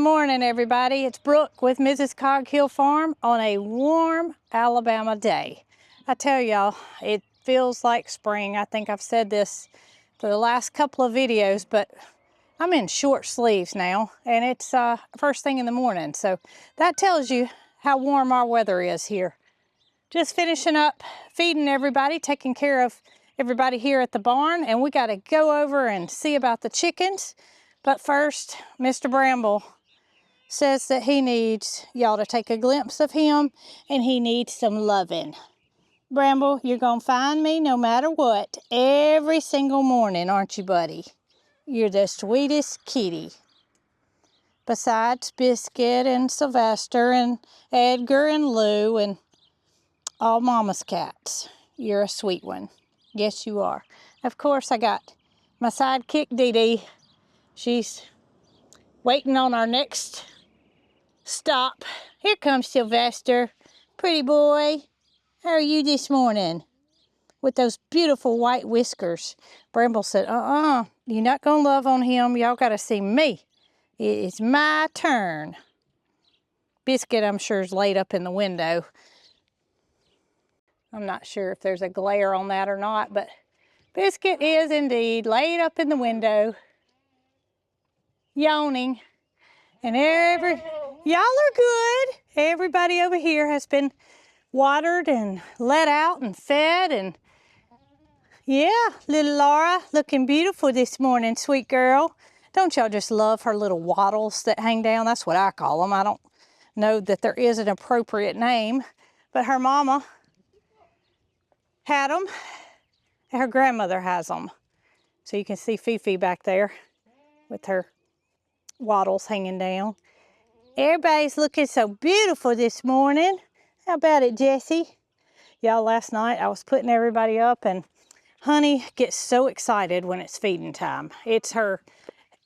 morning, everybody. It's Brooke with Mrs. Cog Hill Farm on a warm Alabama day. I tell y'all, it feels like spring. I think I've said this for the last couple of videos, but I'm in short sleeves now, and it's first thing in the morning. So that tells you how warm our weather is here. Just finishing up feeding everybody, taking care of everybody here at the barn, and we got to go over and see about the chickens. But first, Mr. Bramble says that he needs y'all to take a glimpse of him, and he needs some loving. Bramble, you're gonna find me no matter what every single morning, aren't you, buddy? You're the sweetest kitty. Besides Biscuit and Sylvester and Edgar and Lou and all Mama's cats, you're a sweet one. Yes, you are. Of course, I got my sidekick, Dee Dee. She's waiting on our next stop. Here comes Sylvester. Pretty boy. How are you this morning? With those beautiful white whiskers. Bramble said, you're not going to love on him. Y'all got to see me. It's my turn. Biscuit, I'm sure, is laid up in the window. I'm not sure if there's a glare on that or not, but Biscuit is indeed laid up in the window, yawning. And y'all are good. Everybody over here has been watered and let out and fed, and yeah, little Laura looking beautiful this morning, sweet girl. Don't y'all just love her little wattles that hang down? That's what I call them. I don't know that there is an appropriate name, but her mama had them, and her grandmother has them. So you can see Fifi back there with her wattles hanging down. Everybody's looking so beautiful this morning. How about it, Jessie? Y'all, last night I was putting everybody up, and Honey gets so excited when it's feeding time. It's her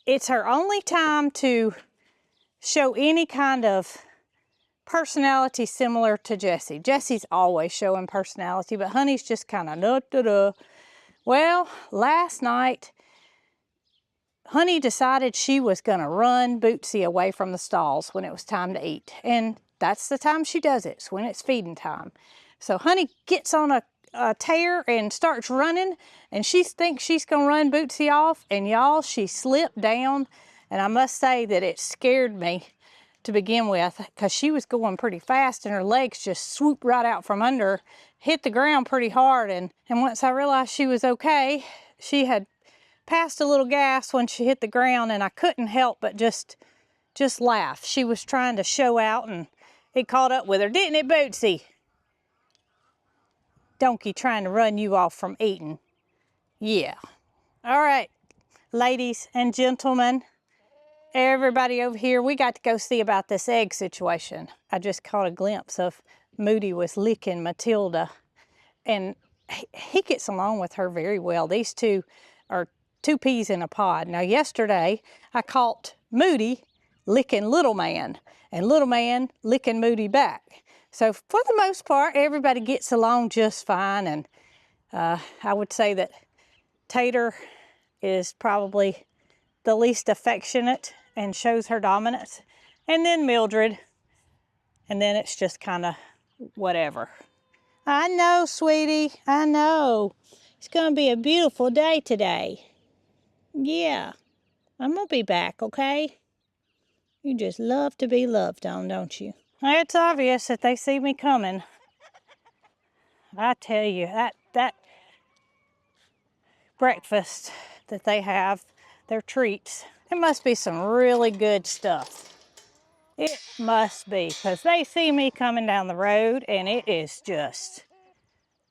only time to show any kind of personality similar to Jessie. Jessie's always showing personality, but Honey's just kind of da-da-da. Well, last night, Honey decided she was going to run Bootsy away from the stalls when it was time to eat. And that's the time she does it. It's when it's feeding time. So Honey gets on a tear and starts running, and she thinks she's going to run Bootsy off. And y'all, she slipped down. And I must say that it scared me to begin with, because she was going pretty fast and her legs just swooped right out from under her, hit the ground pretty hard. And once I realized she was okay, she had passed a little gas when she hit the ground, and I couldn't help but just laugh. She was trying to show out, and it caught up with her, didn't it, Bootsy? Donkey trying to run you off from eating. Yeah. All right, ladies and gentlemen, everybody over here, we got to go see about this egg situation. I just caught a glimpse of Moody was licking Matilda, and he gets along with her very well. These two are two peas in a pod. Now, yesterday, I caught Moody licking Little Man, and Little Man licking Moody back. So, for the most part, everybody gets along just fine, and I would say that Tater is probably the least affectionate and shows her dominance, and then Mildred, and then it's just kind of whatever. I know, sweetie, I know. It's going to be a beautiful day today. Yeah, I'm going to be back, okay? You just love to be loved on, don't you? It's obvious that they see me coming. I tell you, that breakfast that they have, their treats, it must be some really good stuff. It must be, because they see me coming down the road, and it is just,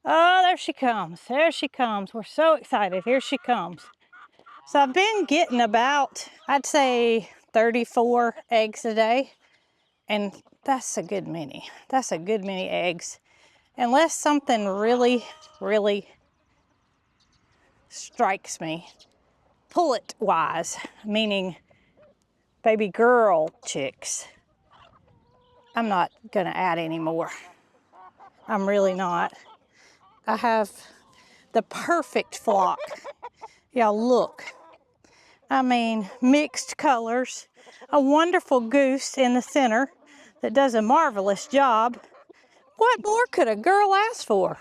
oh, there she comes. There she comes. We're so excited. Here she comes. So I've been getting about, I'd say, 34 eggs a day, and that's a good many. That's a good many eggs. Unless something really, really strikes me, pullet-wise, meaning baby girl chicks, I'm not going to add any more. I'm really not. I have the perfect flock. Y'all look. I mean, mixed colors. a wonderful goose in the center that does a marvelous job. What more could a girl ask for?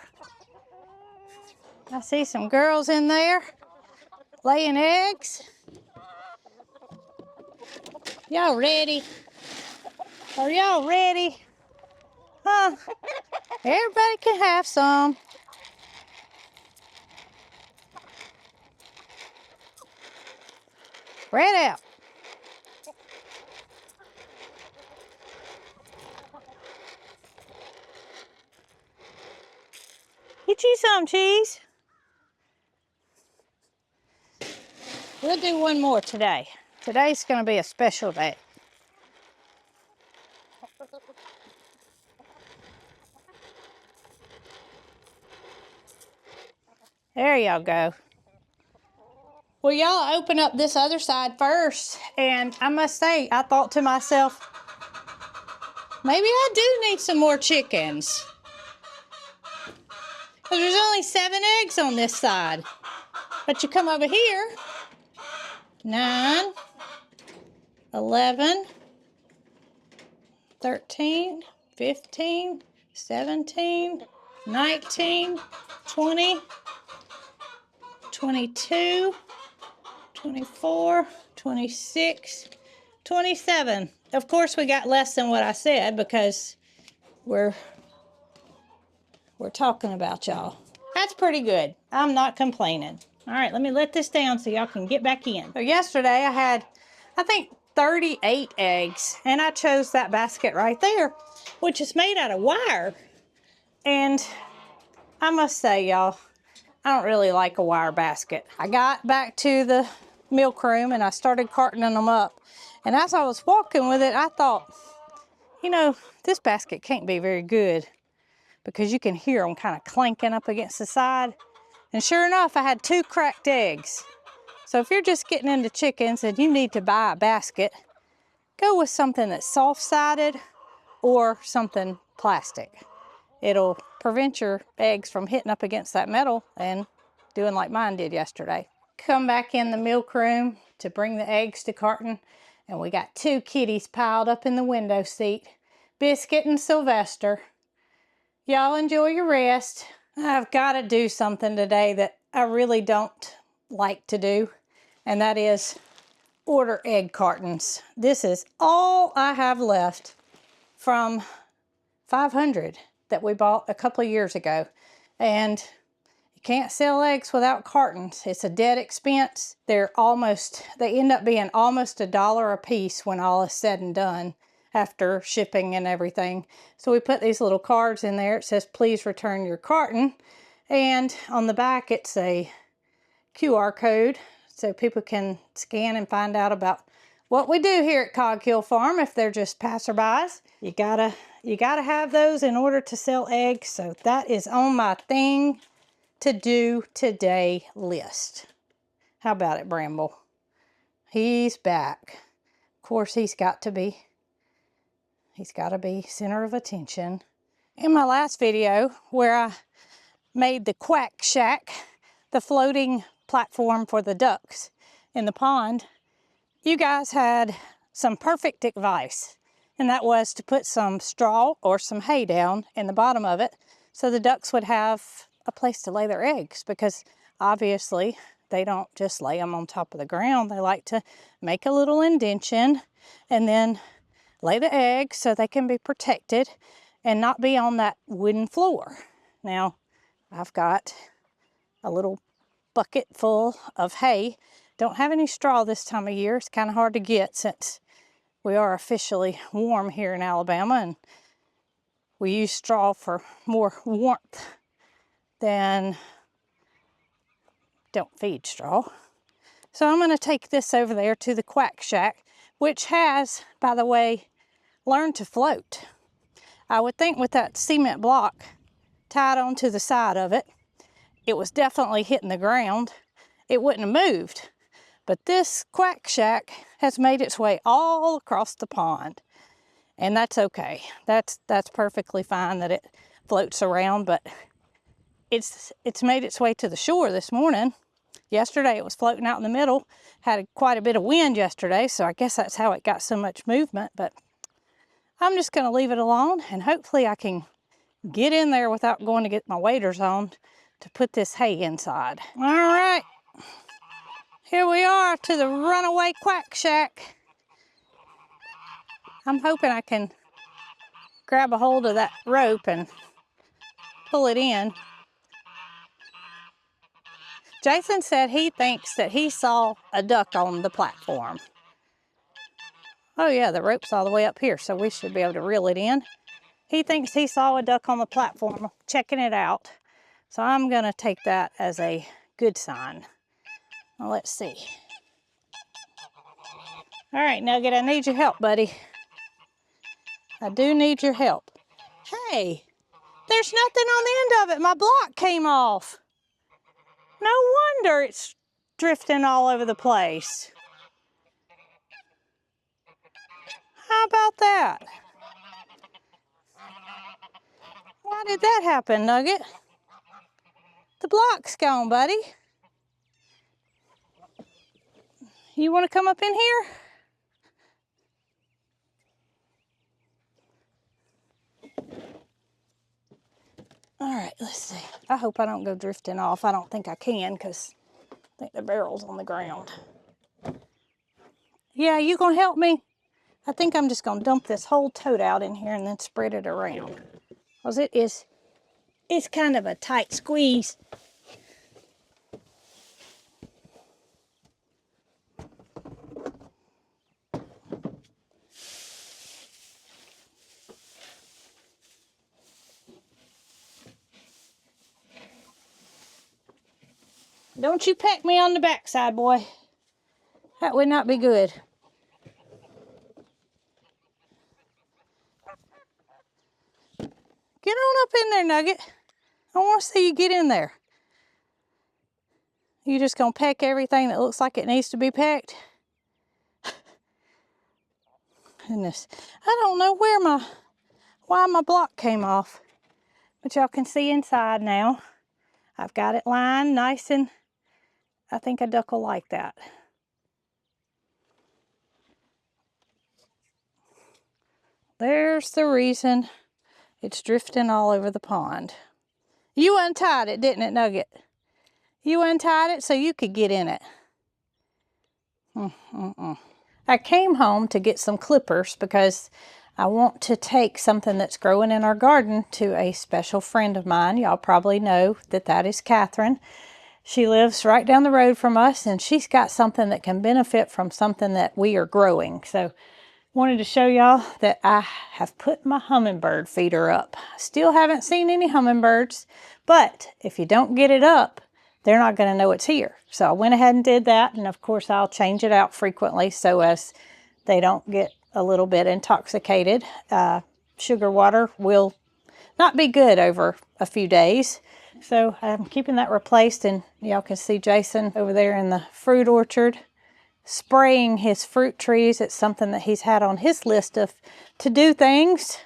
I see some girls in there laying eggs. Y'all ready? Are y'all ready? Huh? Everybody can have some. Spread out. Get you some, Cheese. We'll do one more today. Today's gonna be a special day. There y'all go. Well, y'all open up this other side first, and I must say, I thought to myself, maybe I do need some more chickens. Because there's only 7 eggs on this side. But you come over here, 9, 11, 13, 15, 17, 19, 20, 22, 24, 26, 27. Of course, we got less than what I said because we're talking about y'all. That's pretty good. I'm not complaining. All right, let me let this down so y'all can get back in. So yesterday I had, I think, 38 eggs, and I chose that basket right there, which is made out of wire. And I must say, y'all, I don't really like a wire basket. I got back to the milk room and I started cartoning them up. And as I was walking with it, I thought, you know, this basket can't be very good because you can hear them kind of clanking up against the side. And sure enough, I had 2 cracked eggs. So if you're just getting into chickens and you need to buy a basket, go with something that's soft-sided or something plastic. It'll prevent your eggs from hitting up against that metal and doing like mine did yesterday. Come back in the milk room to bring the eggs to carton, and we got 2 kitties piled up in the window seat, Biscuit and Sylvester. Y'all enjoy your rest. I've got to do something today that I really don't like to do, and that is order egg cartons. This is all I have left from 500 that we bought a couple of years ago, and you can't sell eggs without cartons. It's a dead expense. They end up being almost $1 a piece when all is said and done after shipping and everything. So we put these little cards in there. It says, please return your carton. And on the back, it's a QR code so people can scan and find out about what we do here at Cog Hill Farm if they're just passerbys. You gotta have those in order to sell eggs. So that is on my thing to do today list. How about it, Bramble? He's back. Of course, he's got to be center of attention. In my last video where I made the Quack shack, the floating platform for the ducks in the pond, you guys had some perfect advice, and that was to put some straw or some hay down in the bottom of it so the ducks would have a place to lay their eggs, because obviously they don't just lay them on top of the ground. They like to make a little indention and then lay the eggs so they can be protected and not be on that wooden floor. Now, I've got a little bucket full of hay. Don't have any straw this time of year. It's kind of hard to get since we are officially warm here in Alabama, and we use straw for more warmth than don't feed straw. So I'm going to take this over there to the Quack shack, which has, by the way, learned to float. I would think with that cement block tied onto the side of it, it was definitely hitting the ground. It wouldn't have moved. But this Quack shack has made its way all across the pond. And that's okay. That's perfectly fine that it floats around, but it's made its way to the shore this morning. Yesterday it was floating out in the middle. Had quite a bit of wind yesterday, so I guess that's how it got so much movement, but I'm just gonna leave it alone and hopefully I can get in there without going to get my waders on to put this hay inside. All right, here we are to the runaway quack shack. I'm hoping I can grab a hold of that rope and pull it in. Jason said he thinks that he saw a duck on the platform. Oh yeah, the rope's all the way up here, so we should be able to reel it in. He thinks he saw a duck on the platform, checking it out. So I'm gonna take that as a good sign. Well, let's see. All right, Nugget, I need your help, buddy. I do need your help. Hey, there's nothing on the end of it. My block came off. No wonder it's drifting all over the place. How about that? Why did that happen, Nugget? The block's gone, buddy. You want to come up in here? All right, let's see. I hope I don't go drifting off. I don't think I can because I think the barrel's on the ground. Yeah, you gonna help me? I think I'm just gonna dump this whole tote out in here and then spread it around. Because it's kind of a tight squeeze. Don't you peck me on the backside, boy. That would not be good. Get on up in there, Nugget. I want to see you get in there. You just gonna peck everything that looks like it needs to be pecked? Goodness, I don't know why my block came off, but y'all can see inside now. I've got it lined nice, and I think a duck will like that. There's the reason it's drifting all over the pond. You untied it, didn't it, Nugget? You untied it so you could get in it. I came home to get some clippers because I want to take something that's growing in our garden to a special friend of mine. Y'all probably know that is Catherine. She lives right down the road from us, and she's got something that can benefit from something that we are growing. So wanted to show y'all that I have put my hummingbird feeder up. Still haven't seen any hummingbirds, but if you don't get it up, they're not going to know it's here. So I went ahead and did that, and of course I'll change it out frequently so as they don't get a little bit intoxicated. Sugar water will not be good over a few days. So I'm keeping that replaced, and y'all can see Jason over there in the fruit orchard spraying his fruit trees. It's something that he's had on his list of to-do things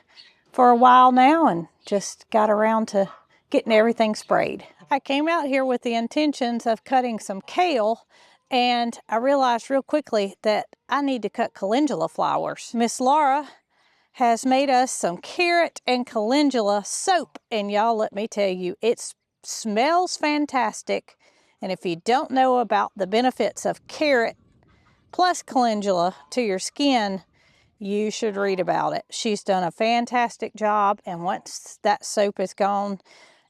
for a while now, and just got around to getting everything sprayed. I came out here with the intentions of cutting some kale, and I realized real quickly that I need to cut calendula flowers. Miss Laura has made us some carrot and calendula soap, and y'all, let me tell you, it smells fantastic. And if you don't know about the benefits of carrot plus calendula to your skin, you should read about it. She's done a fantastic job, and once that soap is gone,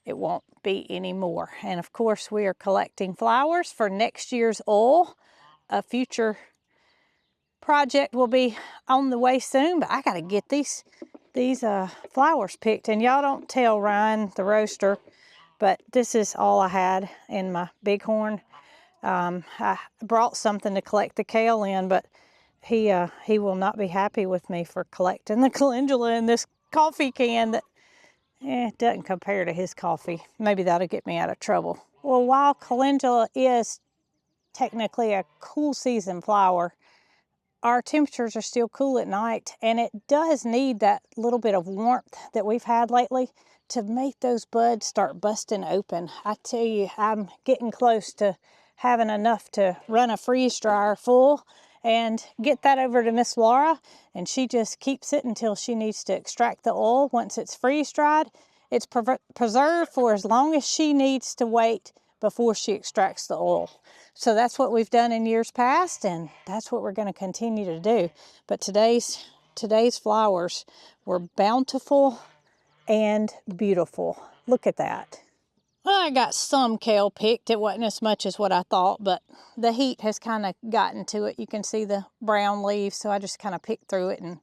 it won't be anymore. And of course, we are collecting flowers for next year's oil. A future project will be on the way soon, but I got to get these flowers picked. And y'all don't tell Ryan, the roaster, but this is all I had in my bighorn. I brought something to collect the kale in, but he will not be happy with me for collecting the calendula in this coffee can that it doesn't compare to his coffee. Maybe that'll get me out of trouble. Well, while calendula is technically a cool season flower, our temperatures are still cool at night, and it does need that little bit of warmth that we've had lately to make those buds start busting open. I tell you, I'm getting close to having enough to run a freeze dryer full and get that over to Miss Laura, and she just keeps it until she needs to extract the oil. Once it's freeze dried, it's preserved for as long as she needs to wait before she extracts the oil. So that's what we've done in years past, and that's what we're going to continue to do. But today's flowers were bountiful and beautiful. Look at that. Well, I got some kale picked. It wasn't as much as what I thought, but the heat has kind of gotten to it. You can see the brown leaves, so I just kind of picked through it and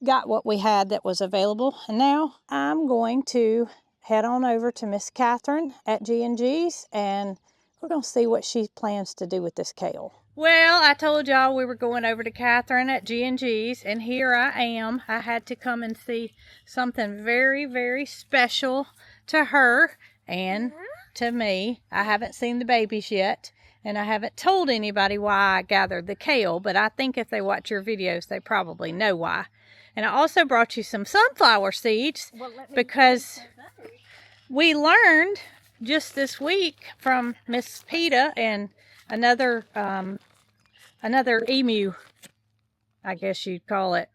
got what we had that was available. And now I'm going to head on over to Miss Catherine at G&G's, and we're going to see what she plans to do with this kale. Well, I told y'all we were going over to Catherine at G&G's, and here I am. I had to come and see something very, very special to her and to me. I haven't seen the babies yet, and I haven't told anybody why I gathered the kale, but I think if they watch your videos, they probably know why. And I also brought you some sunflower seeds because we learned just this week from Miss PETA and another emu, I guess you'd call it,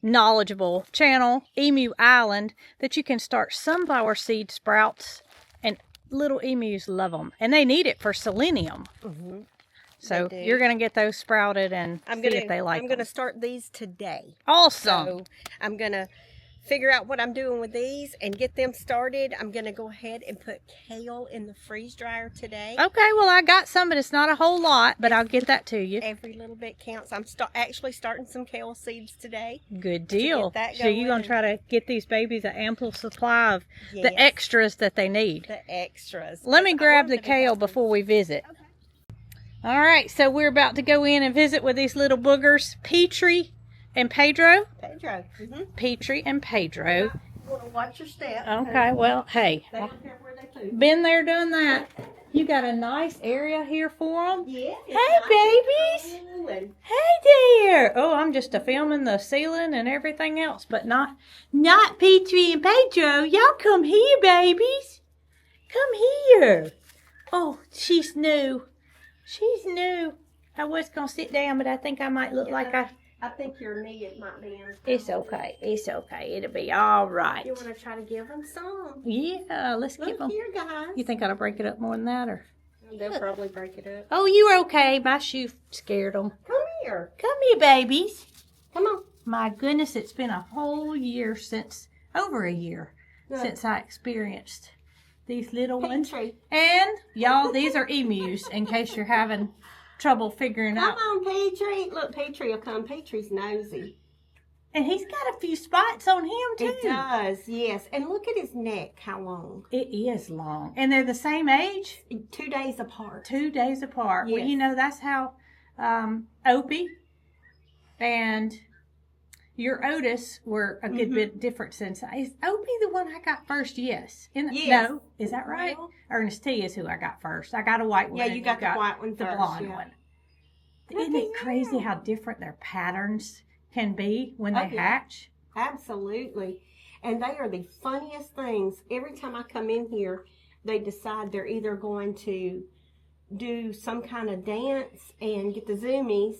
knowledgeable channel, Emu Island, that you can start sunflower seed sprouts, and little emus love them, and they need it for selenium. So you're going to get those sprouted and see if they like them. I'm going to start these today. Awesome. So I'm going to figure out what I'm doing with these and get them started. I'm going to go ahead and put kale in the freeze dryer today. Okay, well, I got some, but it's not a whole lot, but I'll get that to you. Every little bit counts. I'm actually starting some kale seeds today. Good deal. So you're going to try to get these babies an ample supply of Yes, the extras that they need. the extras. Let me grab the kale before we visit. Okay. All right, so we're about to go in and visit with these little boogers, Petrie and Pedro. Pedro. Petrie and Pedro. You want to watch your step. Okay, well, hey, They don't care where they poop. been there, done that. You got a nice area here for them. Yeah. Hey, babies. Hey there. Oh, I'm just filming the ceiling and everything else, but not Petrie and Pedro. Y'all come here, babies. Come here. Oh, she's new. She's new. I was going to sit down, but I think I might look like I think your knee might be in. It's okay. It's okay. It'll be all right. You want to try to give them some? Yeah, let's give them. Look here, guys. You think I'll break it up more than that, or? They'll probably break it up. Oh, you're okay. My shoe scared them. Come here. Come here, babies. Come on. My goodness, it's been a whole year over a year since I experienced these little ones. Petrie. And y'all, these are emus, in case you're having trouble figuring out. Come on, Petrie. Look, Petrie will come. Petrie's nosy. And he's got a few spots on him, too. It does, yes. And look at his neck, how long. It is long. And they're the same age? 2 days apart. 2 days apart. Yes. Well, you know, that's how Opie and your Otis were a good bit different since. Is Opie the one I got first? Yes. Yes. No. Is that right? Well, Ernest T is who I got first. I got a white one. Yeah, and you got the white one the first, blonde yeah. one. Isn't it crazy how different their patterns can be when they hatch? Absolutely. And they are the funniest things. Every time I come in here, they decide they're either going to do some kind of dance and get the zoomies,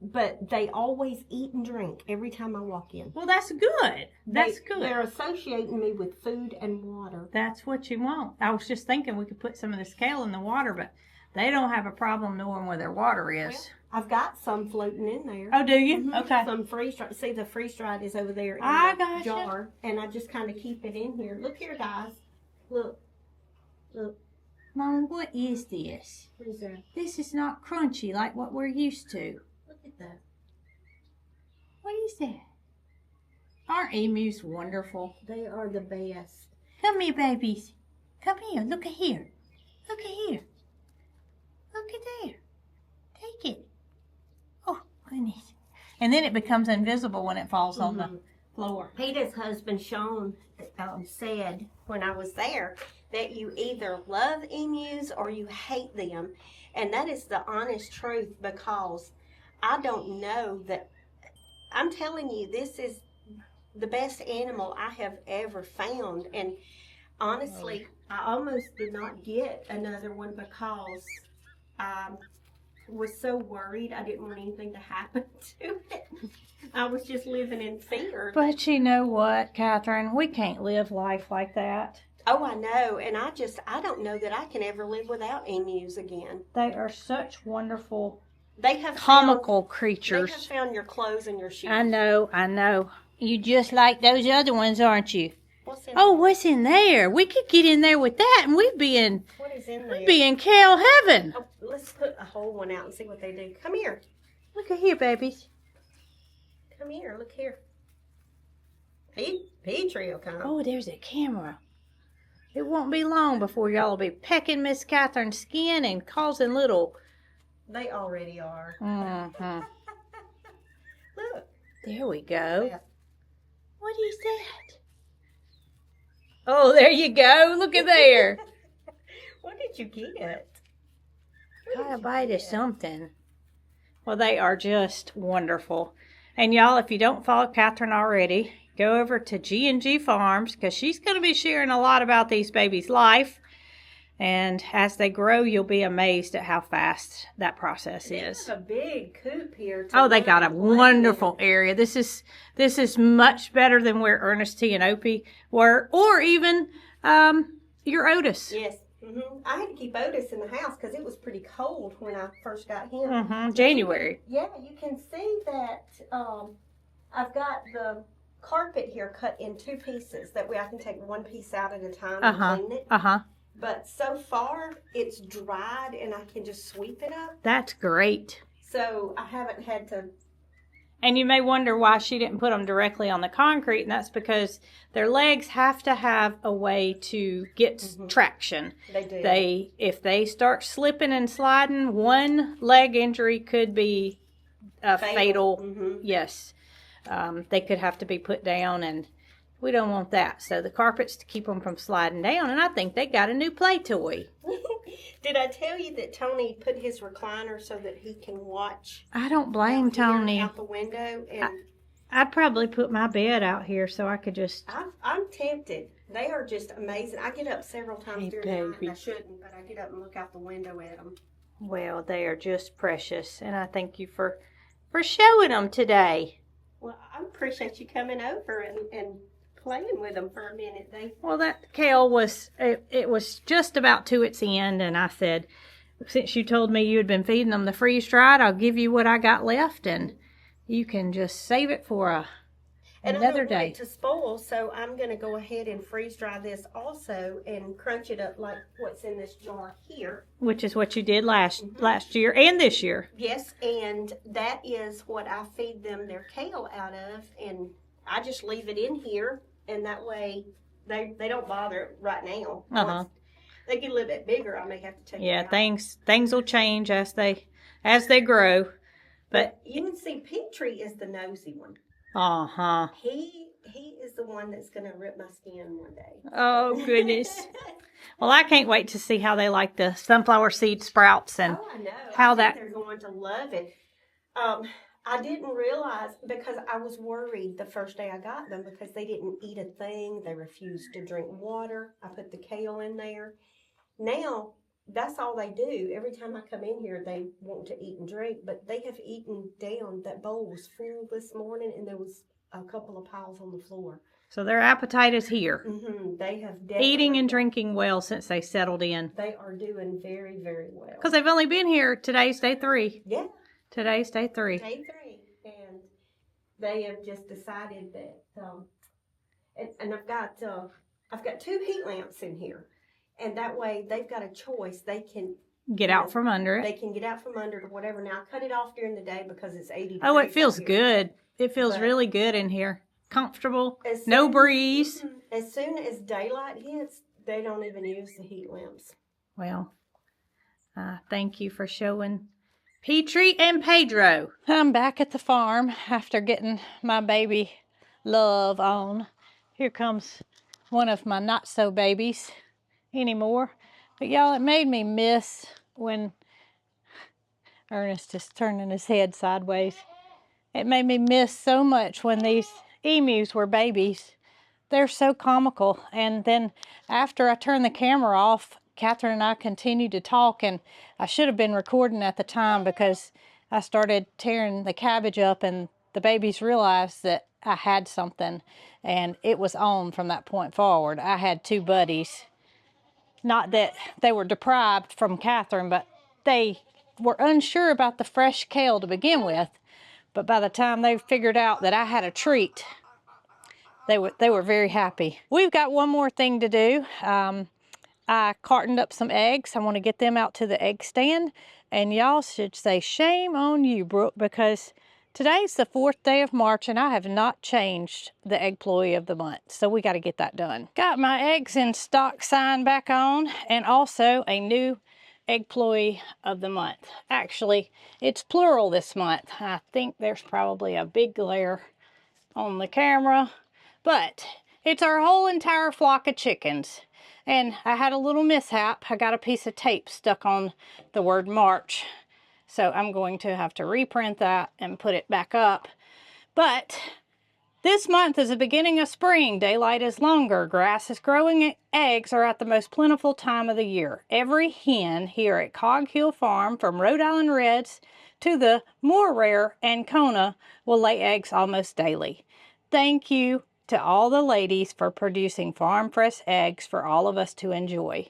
but they always eat and drink every time I walk in. Well, that's good. That's good. They're associating me with food and water. That's what you want. I was just thinking we could put some of this kale in the water, but they don't have a problem knowing where their water is. Well, I've got some floating in there. Oh, do you? Okay. Some freeze-dried. See, the freeze-dried is over there in I the gotcha. jar. And I just kind of keep it in here. Look here, guys. Look. Look. Mom, what is this? What is that? This is not crunchy like what we're used to. Look at that. What is that? Aren't emus wonderful? They are the best. Come here, babies. Come here. Look at here. Look at here. Look at there. Take it. Oh, goodness. And then it becomes invisible when it falls on the floor. Peter's husband, Sean, said when I was there that you either love emus or you hate them. And that is the honest truth, because I don't know that. I'm telling you, this is the best animal I have ever found. And honestly, I almost did not get another one because I was so worried. I didn't want anything to happen to it. I was just living in fear. But you know what, Catherine? We can't live life like that. Oh, I know. And I don't know that I can ever live without emus again. They are such wonderful, They have comical They creatures. have found your clothes and your shoes. I know. You just like those other ones, aren't you? What's in Oh, there? what's in there? We could get in there with that, and What is in there? we'd be in cow heaven. Oh, let's put a whole one out and see what they do. Come here. Look at here, babies. Come here. Look here. Petrie will come. Oh, there's a camera. It won't be long before y'all will be pecking Miss Catherine's skin and causing little... They already are. Mm-hmm. Look. There we go. Yeah. What is that? Oh, there you go. Look at there. What did you get? Got a bite of something. Well, they are just wonderful. And y'all, if you don't follow Catherine already, go over to G&G Farms because she's going to be sharing a lot about these babies' life. And as they grow, you'll be amazed at how fast that process is. There's a big coop here. Oh, they got a wonderful area. This is much better than where Ernest T and Opie were, or even your Otis. Yes. I had to keep Otis in the house because it was pretty cold when I first got him. January. Yeah, you can see that I've got the carpet here cut in 2 pieces. That way I can take one piece out at a time and clean it. But so far, it's dried and I can just sweep it up. That's great. So I haven't had to. And you may wonder why she didn't put them directly on the concrete, and that's because their legs have to have a way to get traction. They do. If they start slipping and sliding, one leg injury could be a fatal. Yes. They could have to be put down, and we don't want that. So the carpet's to keep them from sliding down, and I think they got a new play toy. Did I tell you that Tony put his recliner so that he can watch? I don't blame Tony. Out the window, and I'd probably put my bed out here so I could just... I'm tempted. They are just amazing. I get up several times during the night. I shouldn't, but I get up and look out the window at them. Well, they are just precious, and I thank you for showing them today. Well, I appreciate you coming over and playing with them for a minute. Well, that kale was, it was just about to its end, and I said, since you told me you had been feeding them the freeze-dried, I'll give you what I got left, and you can just save it for another day. I don't want it to spoil, so I'm going to go ahead and freeze-dry this also and crunch it up like what's in this jar here. Which is what you did last year and this year. Yes, and that is what I feed them their kale out of, and I just leave it in here. And that way, they don't bother it right now. Once they get a little bit bigger, I may have to take it out. Things will change as they grow. But you can see Petrie is the nosy one. He is the one that's going to rip my skin one day. Oh, goodness. Well, I can't wait to see how they like the sunflower seed sprouts and I know. How I think they're going to love it. I didn't realize, because I was worried the first day I got them because they didn't eat a thing. They refused to drink water. I put the kale in there. Now, that's all they do. Every time I come in here, they want to eat and drink, but they have eaten down. That bowl was full this morning, and there was a couple of piles on the floor. So their appetite is here. They have definitely eating and drinking well since they settled in. They are doing very, very well. Because they've only been here. Today's day 3. Yeah. Today's day 3. Day 3. And they have just decided that, and I've got 2 heat lamps in here. And that way they've got a choice. They can get out from under it. They can get out from under it or whatever. Now, I cut it off during the day because it's 80 degrees. Oh, it feels good. It feels really good in here. Comfortable. No breeze. As soon as daylight hits, they don't even use the heat lamps. Well, thank you for showing Petrie and Pedro. I'm back at the farm after getting my baby Love on. Here comes one of my not-so-babies anymore. But y'all, it made me miss when Ernest is turning his head sideways. It made me miss so much when these emus were babies. They're so comical. And then after I turned the camera off, Catherine and I continued to talk, and I should have been recording at the time because I started tearing the cabbage up, and the babies realized that I had something, and it was on from that point forward. I had 2 buddies. Not that they were deprived from Catherine, but they were unsure about the fresh kale to begin with. But by the time they figured out that I had a treat, they were very happy. We've got one more thing to do. I cartoned up some eggs. I want to get them out to the egg stand. And y'all should say, shame on you, Brooke, because today's the 4th day of March and I have not changed the egg employee of the month. So we got to get that done. Got my eggs in stock sign back on, and also a new egg employee of the month. Actually, it's plural this month. I think there's probably a big glare on the camera, but it's our whole entire flock of chickens. And I had a little mishap. I got a piece of tape stuck on the word March. So I'm going to have to reprint that and put it back up. But this month is the beginning of spring. Daylight is longer. Grass is growing. Eggs are at the most plentiful time of the year. Every hen here at Cog Hill Farm, from Rhode Island Reds to the more rare Ancona, will lay eggs almost daily. Thank you to all the ladies for producing farm fresh eggs for all of us to enjoy.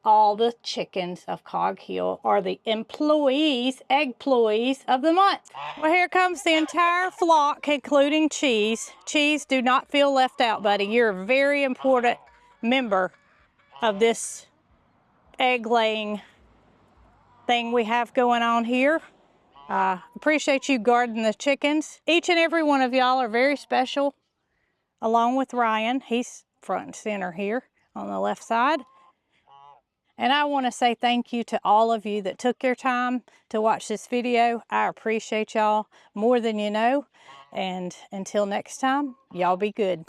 All the chickens of Cog Hill are the employees, egg employees of the month. Well, here comes the entire flock, including Cheese. Cheese, do not feel left out, buddy. You're a very important member of this egg laying thing we have going on here. Appreciate you guarding the chickens. Each and every one of y'all are very special, along with Ryan. He's front and center here on the left side. And I want to say thank you to all of you that took your time to watch this video. I appreciate y'all more than you know. And until next time, y'all be good.